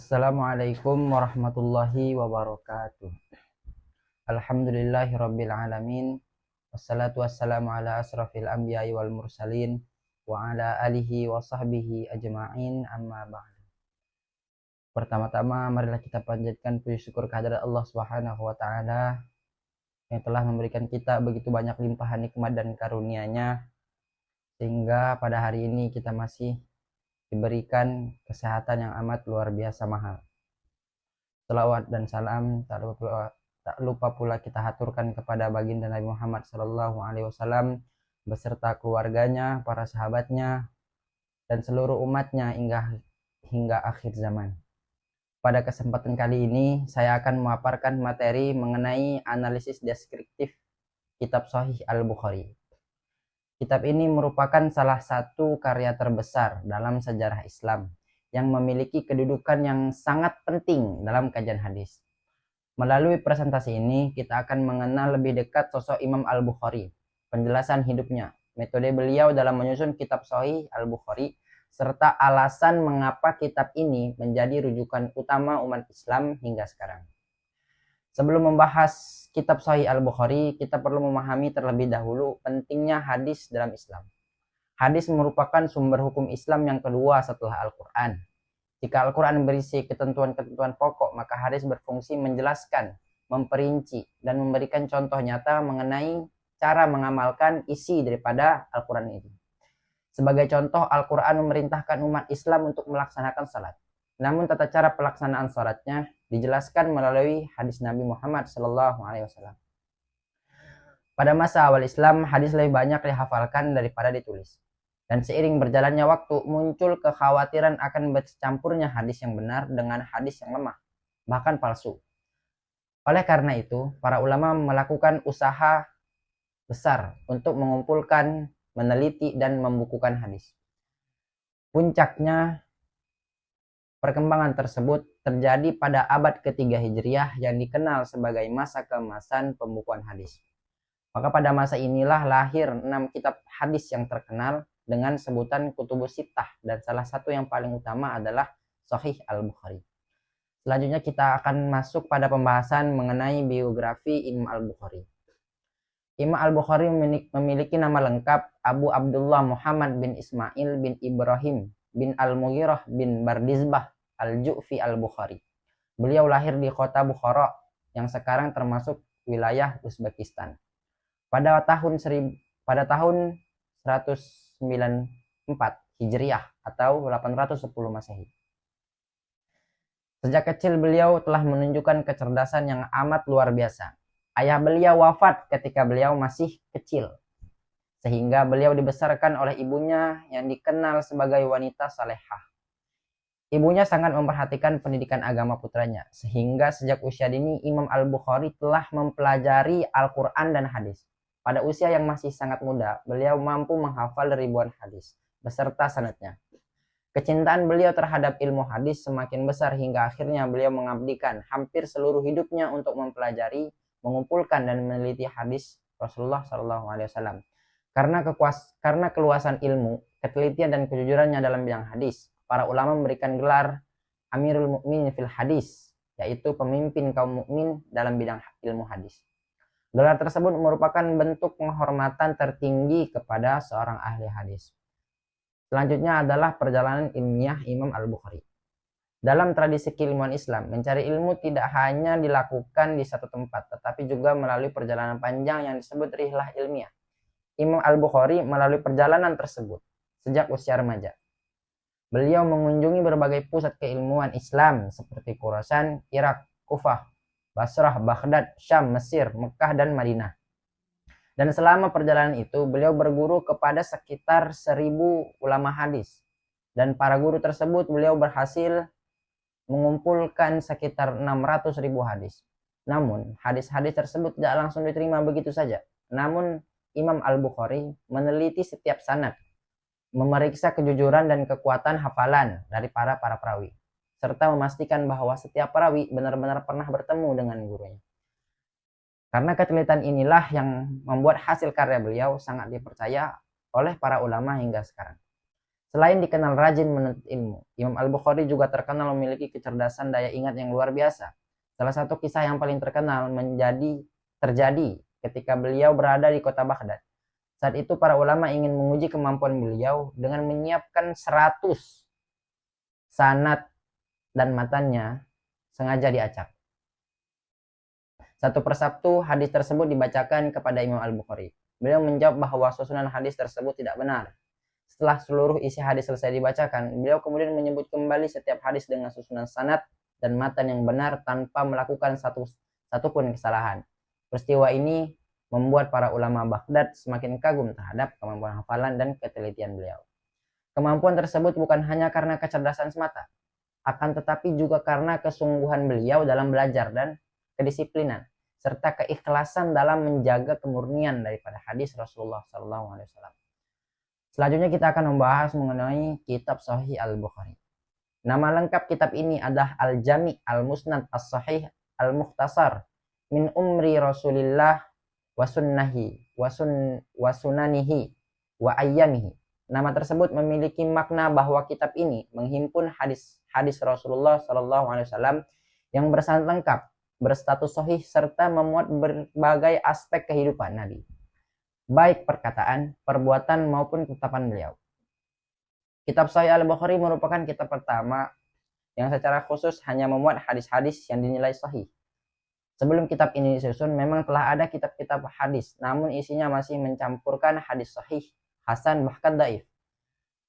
Assalamualaikum warahmatullahi wabarakatuh. Alhamdulillahirabbil alamin. Wassalatu wassalamu ala asrafil anbiya'i wal mursalin wa ala alihi wa sahbihi ajma'in, amma ba'd. Pertama-tama marilah kita panjatkan puji syukur kehadirat Allah Subhanahu wa taala yang telah memberikan kita begitu banyak limpahan nikmat dan karunia-Nya sehingga pada hari ini kita masih diberikan kesehatan yang amat luar biasa mahal. Selawat dan salam tak lupa pula kita haturkan kepada baginda Nabi Muhammad SAW beserta keluarganya, para sahabatnya, dan seluruh umatnya hingga akhir zaman. Pada kesempatan kali ini saya akan memaparkan materi mengenai analisis deskriptif kitab Sahih Al-Bukhari. Kitab ini merupakan salah satu karya terbesar dalam sejarah Islam yang memiliki kedudukan yang sangat penting dalam kajian hadis. Melalui presentasi ini, kita akan mengenal lebih dekat sosok Imam Al-Bukhari, penjelasan hidupnya, metode beliau dalam menyusun kitab Sahih Al-Bukhari, serta alasan mengapa kitab ini menjadi rujukan utama umat Islam hingga sekarang. Sebelum membahas kitab Sahih Al-Bukhari, kita perlu memahami terlebih dahulu pentingnya hadis dalam Islam. Hadis merupakan sumber hukum Islam yang kedua setelah Al-Quran. Jika Al-Quran berisi ketentuan-ketentuan pokok, maka hadis berfungsi menjelaskan, memperinci, dan memberikan contoh nyata mengenai cara mengamalkan isi daripada Al-Quran itu. Sebagai contoh, Al-Quran memerintahkan umat Islam untuk melaksanakan salat. Namun tata cara pelaksanaan salatnya dijelaskan melalui hadis Nabi Muhammad SAW. Pada masa awal Islam, hadis lebih banyak dihafalkan daripada ditulis. Dan seiring berjalannya waktu, muncul kekhawatiran akan bercampurnya hadis yang benar dengan hadis yang lemah, bahkan palsu. Oleh karena itu, para ulama melakukan usaha besar untuk mengumpulkan, meneliti, dan membukukan hadis. Puncaknya perkembangan tersebut terjadi pada abad ketiga Hijriah yang dikenal sebagai masa keemasan pembukuan hadis. Maka pada masa inilah lahir 6 kitab hadis yang terkenal dengan sebutan Kutubus Sittah, dan salah satu yang paling utama adalah Sahih Al-Bukhari. Selanjutnya kita akan masuk pada pembahasan mengenai biografi Imam Al-Bukhari. Imam Al-Bukhari memiliki nama lengkap Abu Abdullah Muhammad bin Ismail bin Ibrahim bin Al-Mughirah bin Bardizbah Al-Ju'fi Al-Bukhari. Beliau lahir di kota Bukhara yang sekarang termasuk wilayah Uzbekistan pada tahun 194 Hijriah atau 810 Masehi. Sejak kecil beliau telah menunjukkan kecerdasan yang amat luar biasa. Ayah beliau wafat ketika beliau masih kecil, sehingga beliau dibesarkan oleh ibunya yang dikenal sebagai wanita salehah. Ibunya sangat memperhatikan pendidikan agama putranya, sehingga sejak usia dini Imam Al-Bukhari telah mempelajari Al-Quran dan hadis. Pada usia yang masih sangat muda, beliau mampu menghafal ribuan hadis beserta sanadnya. Kecintaan beliau terhadap ilmu hadis semakin besar hingga akhirnya beliau mengabdikan hampir seluruh hidupnya untuk mempelajari, mengumpulkan, dan meneliti hadis Rasulullah SAW. Karena keluasan ilmu, ketelitian, dan kejujurannya dalam bidang hadis, para ulama memberikan gelar Amirul Mukminin fil Hadis, yaitu pemimpin kaum mukmin dalam bidang ilmu hadis. Gelar tersebut merupakan bentuk penghormatan tertinggi kepada seorang ahli hadis. Selanjutnya adalah perjalanan ilmiah Imam Al-Bukhari. Dalam tradisi keilmuan Islam, mencari ilmu tidak hanya dilakukan di satu tempat, tetapi juga melalui perjalanan panjang yang disebut rihlah ilmiah. Imam Al-Bukhari melalui perjalanan tersebut sejak usia remaja. Beliau mengunjungi berbagai pusat keilmuan Islam seperti Khurasan, Irak, Kufah, Basrah, Baghdad, Syam, Mesir, Mekah, dan Madinah. Dan selama perjalanan itu, beliau berguru kepada sekitar 1000 ulama hadis. Dan para guru tersebut beliau berhasil mengumpulkan sekitar 600.000 hadis. Namun, hadis-hadis tersebut tidak langsung diterima begitu saja. Namun, Imam Al-Bukhari meneliti setiap sanad, memeriksa kejujuran dan kekuatan hafalan dari para perawi, serta memastikan bahwa setiap perawi benar-benar pernah bertemu dengan gurunya. Karena ketelitian inilah yang membuat hasil karya beliau sangat dipercaya oleh para ulama hingga sekarang. Selain dikenal rajin menuntut ilmu, Imam Al-Bukhari juga terkenal memiliki kecerdasan daya ingat yang luar biasa. Salah satu kisah yang paling terkenal terjadi ketika beliau berada di kota Baghdad. Saat itu para ulama ingin menguji kemampuan beliau dengan menyiapkan 100 sanad dan matanya sengaja diacak. Satu persatu hadis tersebut dibacakan kepada Imam Al-Bukhari. Beliau menjawab bahwa susunan hadis tersebut tidak benar. Setelah seluruh isi hadis selesai dibacakan, beliau kemudian menyebut kembali setiap hadis dengan susunan sanad dan matan yang benar tanpa melakukan satupun kesalahan. Peristiwa ini membuat para ulama Baghdad semakin kagum terhadap kemampuan hafalan dan ketelitian beliau. Kemampuan tersebut bukan hanya karena kecerdasan semata, akan tetapi juga karena kesungguhan beliau dalam belajar dan kedisiplinan, serta keikhlasan dalam menjaga kemurnian daripada hadis Rasulullah SAW. Selanjutnya kita akan membahas mengenai kitab Sahih Al-Bukhari. Nama lengkap kitab ini adalah Al-Jami' Al-Musnad As-Sahih Al-Mukhtasar min umri Rasulillah wa sunnahi wa sunanihi wa ayyamihi. Nama tersebut memiliki makna bahwa kitab ini menghimpun hadis-hadis Rasulullah SAW yang bersanad lengkap, berstatus sahih serta memuat berbagai aspek kehidupan Nabi, baik perkataan, perbuatan maupun ketetapan beliau. Kitab Sahih Al-Bukhari merupakan kitab pertama yang secara khusus hanya memuat hadis-hadis yang dinilai sahih. Sebelum kitab ini disusun, memang telah ada kitab-kitab hadis, namun isinya masih mencampurkan hadis sahih, hasan, bahkan dhaif.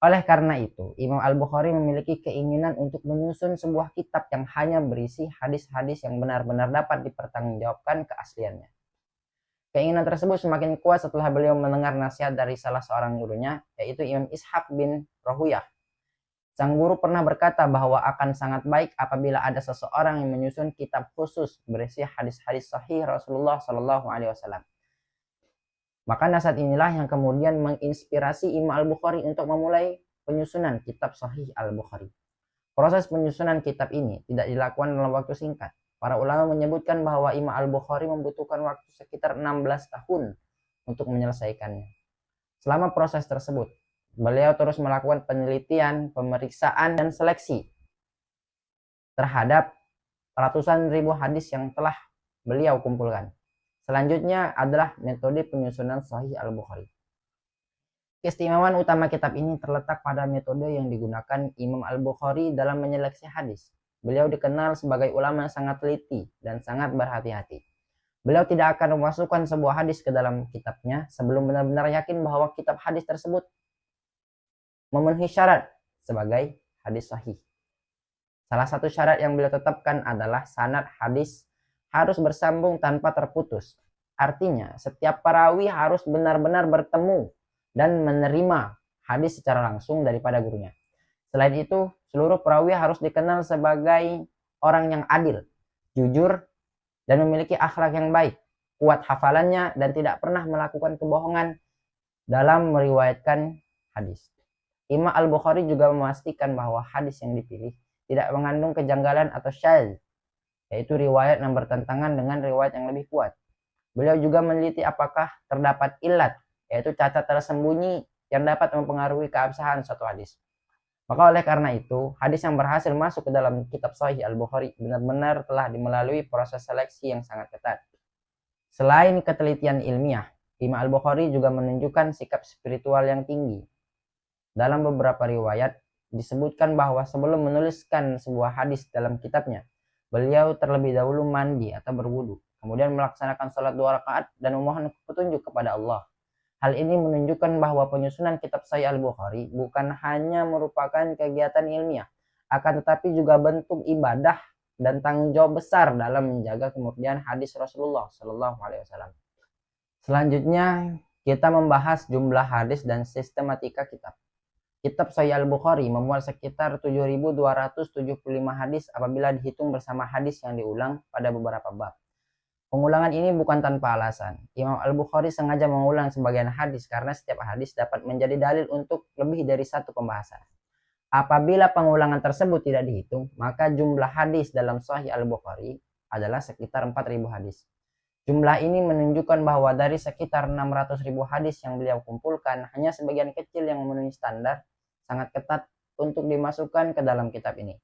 Oleh karena itu, Imam Al-Bukhari memiliki keinginan untuk menyusun sebuah kitab yang hanya berisi hadis-hadis yang benar-benar dapat dipertanggungjawabkan keasliannya. Keinginan tersebut semakin kuat setelah beliau mendengar nasihat dari salah seorang gurunya, yaitu Imam Ishaq bin Rahuyah. Sang guru pernah berkata bahwa akan sangat baik apabila ada seseorang yang menyusun kitab khusus berisi hadis-hadis sahih Rasulullah SAW. Maka nasihat inilah yang kemudian menginspirasi Imam Al-Bukhari untuk memulai penyusunan kitab Sahih Al-Bukhari. Proses penyusunan kitab ini tidak dilakukan dalam waktu singkat. Para ulama menyebutkan bahwa Imam Al-Bukhari membutuhkan waktu sekitar 16 tahun untuk menyelesaikannya. Selama proses tersebut, beliau terus melakukan penelitian, pemeriksaan, dan seleksi terhadap ratusan ribu hadis yang telah beliau kumpulkan. Selanjutnya adalah metode penyusunan Sahih Al-Bukhari. Keistimewaan utama kitab ini terletak pada metode yang digunakan Imam Al-Bukhari dalam menyeleksi hadis. Beliau dikenal sebagai ulama yang sangat teliti dan sangat berhati-hati. Beliau tidak akan memasukkan sebuah hadis ke dalam kitabnya sebelum benar-benar yakin bahwa kitab hadis tersebut memenuhi syarat sebagai hadis sahih. Salah satu syarat yang beliau tetapkan adalah sanad hadis harus bersambung tanpa terputus. Artinya, setiap perawi harus benar-benar bertemu dan menerima hadis secara langsung daripada gurunya. Selain itu, seluruh perawi harus dikenal sebagai orang yang adil, jujur, dan memiliki akhlak yang baik, kuat hafalannya, dan tidak pernah melakukan kebohongan dalam meriwayatkan hadis. Imam Al-Bukhari juga memastikan bahwa hadis yang dipilih tidak mengandung kejanggalan atau syadz, yaitu riwayat yang bertentangan dengan riwayat yang lebih kuat. Beliau juga meneliti apakah terdapat illat, yaitu cacat tersembunyi yang dapat mempengaruhi keabsahan suatu hadis. Maka oleh karena itu, hadis yang berhasil masuk ke dalam kitab Sahih Al-Bukhari benar-benar telah melalui proses seleksi yang sangat ketat. Selain ketelitian ilmiah, Imam Al-Bukhari juga menunjukkan sikap spiritual yang tinggi. Dalam beberapa riwayat, disebutkan bahwa sebelum menuliskan sebuah hadis dalam kitabnya, beliau terlebih dahulu mandi atau berwudu, kemudian melaksanakan sholat 2 rakaat dan memohon petunjuk kepada Allah. Hal ini menunjukkan bahwa penyusunan kitab Sahih Al-Bukhari bukan hanya merupakan kegiatan ilmiah, akan tetapi juga bentuk ibadah dan tanggung jawab besar dalam menjaga kemurnian hadis Rasulullah SAW. Selanjutnya, kita membahas jumlah hadis dan sistematika kitab. Kitab Sahih Al-Bukhari memuat sekitar 7.275 hadis apabila dihitung bersama hadis yang diulang pada beberapa bab. Pengulangan ini bukan tanpa alasan. Imam Al-Bukhari sengaja mengulang sebagian hadis karena setiap hadis dapat menjadi dalil untuk lebih dari satu pembahasan. Apabila pengulangan tersebut tidak dihitung, maka jumlah hadis dalam Sahih Al-Bukhari adalah sekitar 4.000 hadis. Jumlah ini menunjukkan bahwa dari sekitar 600.000 hadis yang beliau kumpulkan, hanya sebagian kecil yang memenuhi standar, sangat ketat untuk dimasukkan ke dalam kitab ini.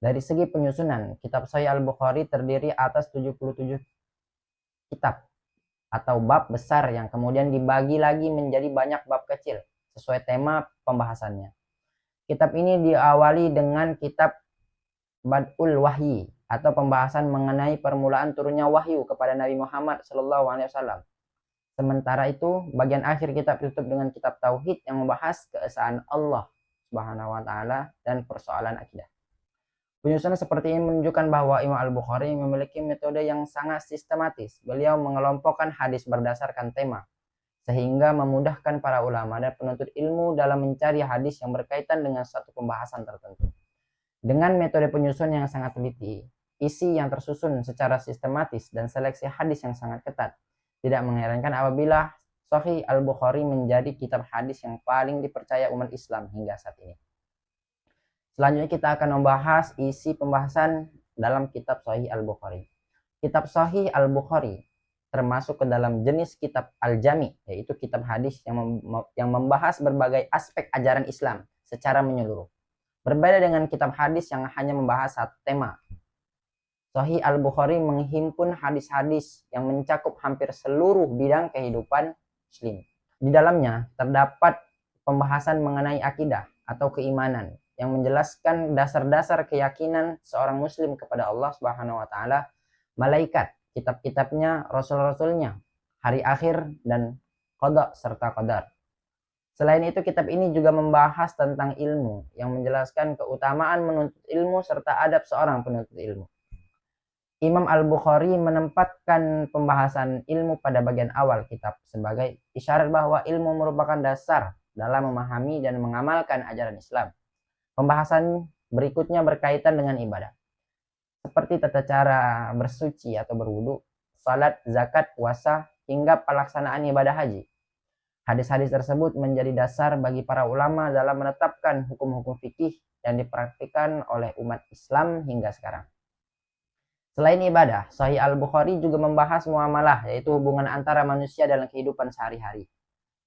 Dari segi penyusunan, kitab Sahih Al-Bukhari terdiri atas 77 kitab atau bab besar yang kemudian dibagi lagi menjadi banyak bab kecil sesuai tema pembahasannya. Kitab ini diawali dengan kitab Bad'ul Wahyi atau pembahasan mengenai permulaan turunnya wahyu kepada Nabi Muhammad SAW. Sementara itu, bagian akhir kitab ditutup dengan kitab Tauhid yang membahas keesaan Allah Subhanahu wa taala dan persoalan akidah. Penyusunan seperti ini menunjukkan bahwa Imam Al-Bukhari memiliki metode yang sangat sistematis. Beliau mengelompokkan hadis berdasarkan tema, sehingga memudahkan para ulama dan penuntut ilmu dalam mencari hadis yang berkaitan dengan satu pembahasan tertentu. Dengan metode penyusun yang sangat teliti, isi yang tersusun secara sistematis, dan seleksi hadis yang sangat ketat, tidak mengherankan apabila Sahih Al-Bukhari menjadi kitab hadis yang paling dipercaya umat Islam hingga saat ini. Selanjutnya kita akan membahas isi pembahasan dalam kitab Sahih Al-Bukhari. Kitab Sahih Al-Bukhari termasuk ke dalam jenis kitab Al-Jami, yaitu kitab hadis yang membahas berbagai aspek ajaran Islam secara menyeluruh. Berbeda dengan kitab hadis yang hanya membahas satu tema. Sahih Al-Bukhari menghimpun hadis-hadis yang mencakup hampir seluruh bidang kehidupan Muslim. Di dalamnya terdapat pembahasan mengenai akidah atau keimanan yang menjelaskan dasar-dasar keyakinan seorang muslim kepada Allah Subhanahu wa taala, malaikat, kitab-kitabnya, rasul-rasulnya, hari akhir, dan qada serta qadar. Selain itu, kitab ini juga membahas tentang ilmu yang menjelaskan keutamaan menuntut ilmu serta adab seorang penuntut ilmu. Imam Al-Bukhari menempatkan pembahasan ilmu pada bagian awal kitab sebagai isyarat bahwa ilmu merupakan dasar dalam memahami dan mengamalkan ajaran Islam. Pembahasan berikutnya berkaitan dengan ibadah, seperti tata cara bersuci atau berwudu, salat, zakat, puasa, hingga pelaksanaan ibadah haji. Hadis-hadis tersebut menjadi dasar bagi para ulama dalam menetapkan hukum-hukum fikih yang dipraktikkan oleh umat Islam hingga sekarang. Selain ibadah, Sahih Al-Bukhari juga membahas muamalah, yaitu hubungan antara manusia dalam kehidupan sehari-hari.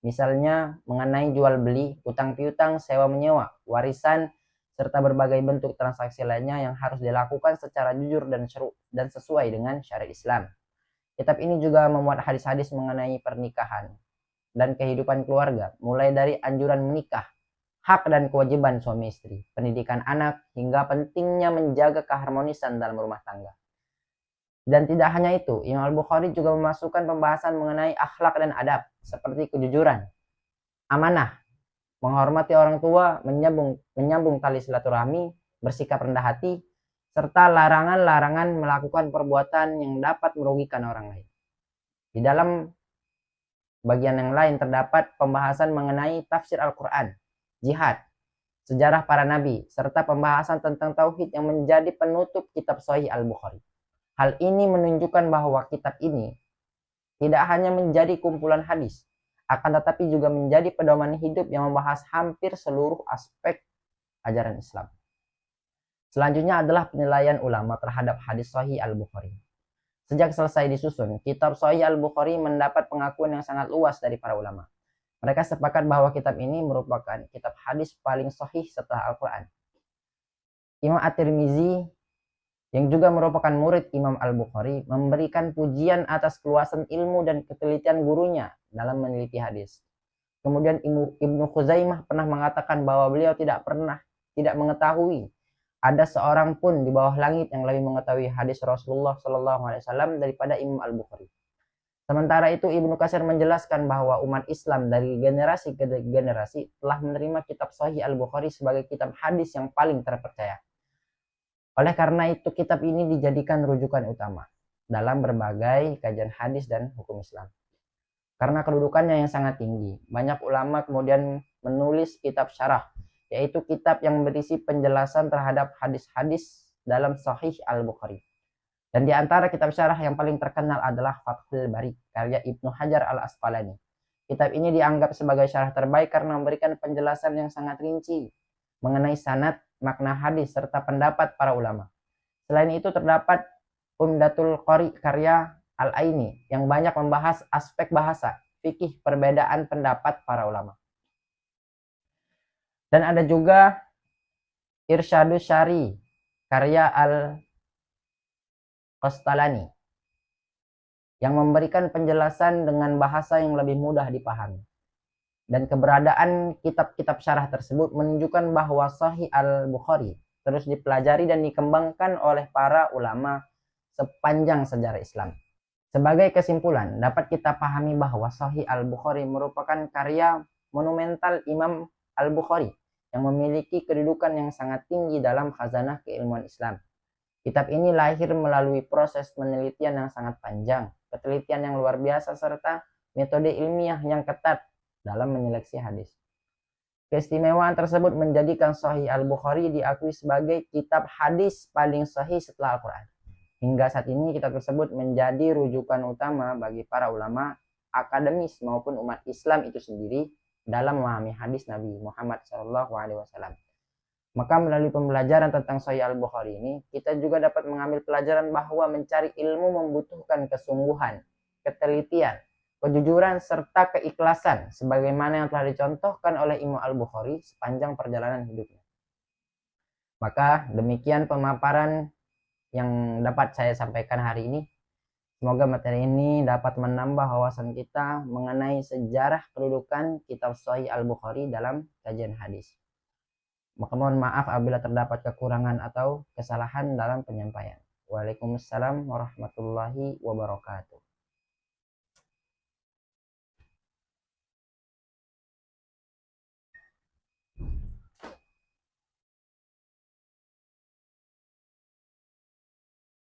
Misalnya mengenai jual beli, utang piutang, sewa menyewa, warisan, serta berbagai bentuk transaksi lainnya yang harus dilakukan secara jujur dan sesuai dengan syariat Islam. Kitab ini juga memuat hadis-hadis mengenai pernikahan dan kehidupan keluarga, mulai dari anjuran menikah, hak dan kewajiban suami istri, pendidikan anak, hingga pentingnya menjaga keharmonisan dalam rumah tangga. Dan tidak hanya itu, Imam Al-Bukhari juga memasukkan pembahasan mengenai akhlak dan adab, seperti kejujuran, amanah, menghormati orang tua, menyambung tali silaturahmi, bersikap rendah hati, serta larangan-larangan melakukan perbuatan yang dapat merugikan orang lain. Di dalam bagian yang lain terdapat pembahasan mengenai tafsir Al-Quran, jihad, sejarah para nabi, serta pembahasan tentang tauhid yang menjadi penutup kitab Sahih Al-Bukhari. Hal ini menunjukkan bahwa kitab ini tidak hanya menjadi kumpulan hadis, akan tetapi juga menjadi pedoman hidup yang membahas hampir seluruh aspek ajaran Islam. Selanjutnya adalah penilaian ulama terhadap hadis Sahih Al-Bukhari. Sejak selesai disusun, kitab Sahih Al-Bukhari mendapat pengakuan yang sangat luas dari para ulama. Mereka sepakat bahwa kitab ini merupakan kitab hadis paling sahih setelah Al-Quran. Imam At-Tirmizi, yang juga merupakan murid Imam Al-Bukhari, memberikan pujian atas keluasan ilmu dan ketelitian gurunya dalam meneliti hadis. Kemudian Ibnu Khuzaimah pernah mengatakan bahwa beliau tidak mengetahui ada seorang pun di bawah langit yang lebih mengetahui hadis Rasulullah SAW daripada Imam Al-Bukhari. Sementara itu Ibnu Katsir menjelaskan bahwa umat Islam dari generasi ke generasi telah menerima kitab Sahih Al-Bukhari sebagai kitab hadis yang paling terpercaya. Oleh karena itu kitab ini dijadikan rujukan utama dalam berbagai kajian hadis dan hukum Islam. Karena kedudukannya yang sangat tinggi, banyak ulama kemudian menulis kitab syarah, yaitu kitab yang berisi penjelasan terhadap hadis-hadis dalam Sahih Al-Bukhari. Dan di antara kitab syarah yang paling terkenal adalah Fathul Bari, karya Ibnu Hajar Al-Asqalani. Kitab ini dianggap sebagai syarah terbaik karena memberikan penjelasan yang sangat rinci mengenai sanad, makna hadis, serta pendapat para ulama. Selain itu terdapat Umdatul Qari karya Al-Aini yang banyak membahas aspek bahasa, fikih, perbedaan pendapat para ulama. Dan ada juga Irsyadus Syari karya Al-Qastalani yang memberikan penjelasan dengan bahasa yang lebih mudah dipahami. Dan keberadaan kitab-kitab syarah tersebut menunjukkan bahwa Sahih Al-Bukhari terus dipelajari dan dikembangkan oleh para ulama sepanjang sejarah Islam. Sebagai kesimpulan, dapat kita pahami bahwa Sahih Al-Bukhari merupakan karya monumental Imam Al-Bukhari yang memiliki kedudukan yang sangat tinggi dalam khazanah keilmuan Islam. Kitab ini lahir melalui proses penelitian yang sangat panjang, penelitian yang luar biasa, serta metode ilmiah yang ketat dalam menyeleksi hadis. Keistimewaan tersebut menjadikan Sahih Al-Bukhari diakui sebagai kitab hadis paling sahih setelah Al-Quran. Hingga saat ini kitab tersebut menjadi rujukan utama bagi para ulama, akademis maupun umat Islam itu sendiri dalam memahami hadis Nabi Muhammad SAW. Maka melalui pembelajaran tentang Sahih Al-Bukhari ini, kita juga dapat mengambil pelajaran bahwa mencari ilmu membutuhkan kesungguhan, ketelitian, kejujuran, serta keikhlasan, sebagaimana yang telah dicontohkan oleh Imam Al-Bukhari sepanjang perjalanan hidupnya. Maka demikian pemaparan yang dapat saya sampaikan hari ini. Semoga materi ini dapat menambah wawasan kita mengenai sejarah kedudukan kitab Sahih Al-Bukhari dalam kajian hadis. Maka mohon maaf apabila terdapat kekurangan atau kesalahan dalam penyampaian. Waalaikumsalam warahmatullahi wabarakatuh.